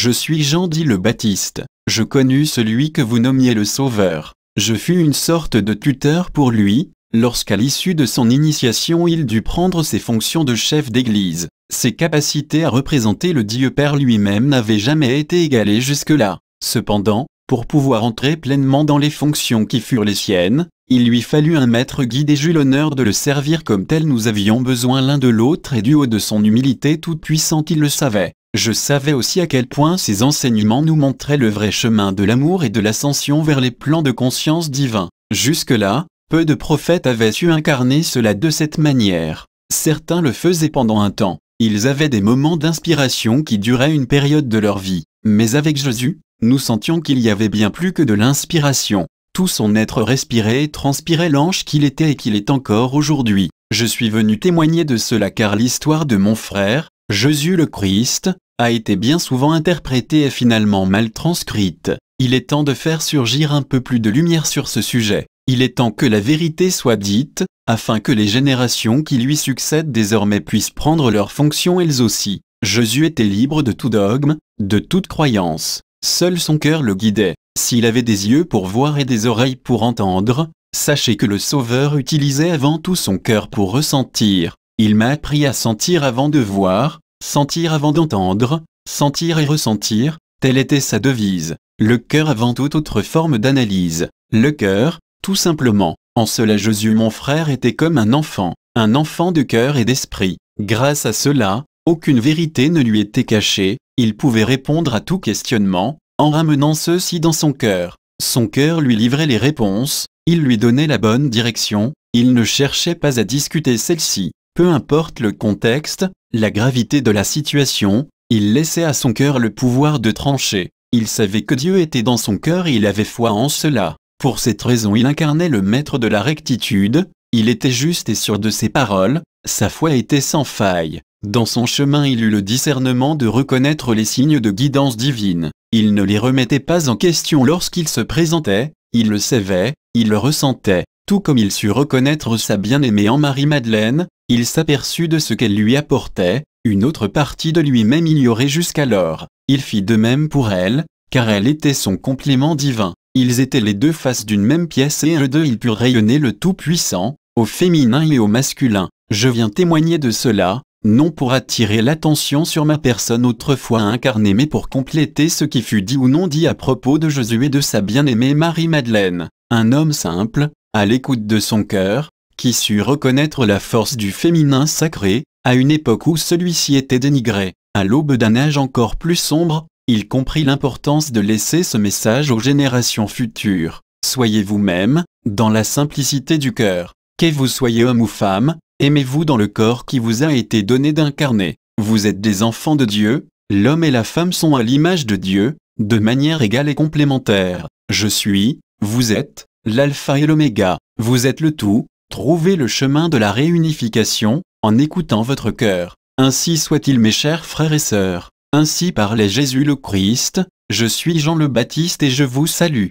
Je suis Jean dit le Baptiste. Je connus celui que vous nommiez le Sauveur. Je fus une sorte de tuteur pour lui, lorsqu'à l'issue de son initiation il dut prendre ses fonctions de chef d'église. Ses capacités à représenter le Dieu Père lui-même n'avaient jamais été égalées jusque-là. Cependant, pour pouvoir entrer pleinement dans les fonctions qui furent les siennes, il lui fallut un maître guide et j'eus l'honneur de le servir comme tel. Nous avions besoin l'un de l'autre et du haut de son humilité toute puissante il le savait. Je savais aussi à quel point ses enseignements nous montraient le vrai chemin de l'amour et de l'ascension vers les plans de conscience divin. Jusque-là, peu de prophètes avaient su incarner cela de cette manière. Certains le faisaient pendant un temps. Ils avaient des moments d'inspiration qui duraient une période de leur vie. Mais avec Jésus, nous sentions qu'il y avait bien plus que de l'inspiration. Tout son être respirait et transpirait l'ange qu'il était et qu'il est encore aujourd'hui. Je suis venu témoigner de cela car l'histoire de mon frère, Jésus le Christ, a été bien souvent interprétée et finalement mal transcrite. Il est temps de faire surgir un peu plus de lumière sur ce sujet. Il est temps que la vérité soit dite, afin que les générations qui lui succèdent désormais puissent prendre leurs fonctions elles aussi. Jésus était libre de tout dogme, de toute croyance. Seul son cœur le guidait. S'il avait des yeux pour voir et des oreilles pour entendre, sachez que le Sauveur utilisait avant tout son cœur pour ressentir. Il m'a appris à sentir avant de voir, sentir avant d'entendre, sentir et ressentir, telle était sa devise. Le cœur avant toute autre forme d'analyse. Le cœur, tout simplement. En cela Jésus mon frère était comme un enfant de cœur et d'esprit. Grâce à cela, aucune vérité ne lui était cachée, il pouvait répondre à tout questionnement, en ramenant ceux-ci dans son cœur. Son cœur lui livrait les réponses, il lui donnait la bonne direction, il ne cherchait pas à discuter celle-ci. Peu importe le contexte, la gravité de la situation, il laissait à son cœur le pouvoir de trancher. Il savait que Dieu était dans son cœur et il avait foi en cela. Pour cette raison il incarnait le maître de la rectitude, il était juste et sûr de ses paroles, sa foi était sans faille. Dans son chemin il eut le discernement de reconnaître les signes de guidance divine. Il ne les remettait pas en question lorsqu'ils se présentaient, il le savait, il le ressentait. Tout comme il sut reconnaître sa bien-aimée en Marie-Madeleine, il s'aperçut de ce qu'elle lui apportait, une autre partie de lui-même ignorée jusqu'alors. Il fit de même pour elle, car elle était son complément divin. Ils étaient les deux faces d'une même pièce et eux deux ils purent rayonner le Tout-Puissant, au féminin et au masculin. Je viens témoigner de cela, non pour attirer l'attention sur ma personne autrefois incarnée mais pour compléter ce qui fut dit ou non dit à propos de Jésus et de sa bien-aimée Marie-Madeleine. Un homme simple, à l'écoute de son cœur, qui sut reconnaître la force du féminin sacré, à une époque où celui-ci était dénigré. À l'aube d'un âge encore plus sombre, il comprit l'importance de laisser ce message aux générations futures. Soyez vous-même, dans la simplicité du cœur. Que vous soyez homme ou femme, aimez-vous dans le corps qui vous a été donné d'incarner. Vous êtes des enfants de Dieu, l'homme et la femme sont à l'image de Dieu, de manière égale et complémentaire. Je suis, vous êtes, l'alpha et l'oméga, vous êtes le tout, trouvez le chemin de la réunification, en écoutant votre cœur. Ainsi soit-il mes chers frères et sœurs. Ainsi parlait Jésus le Christ, je suis Jean le Baptiste et je vous salue.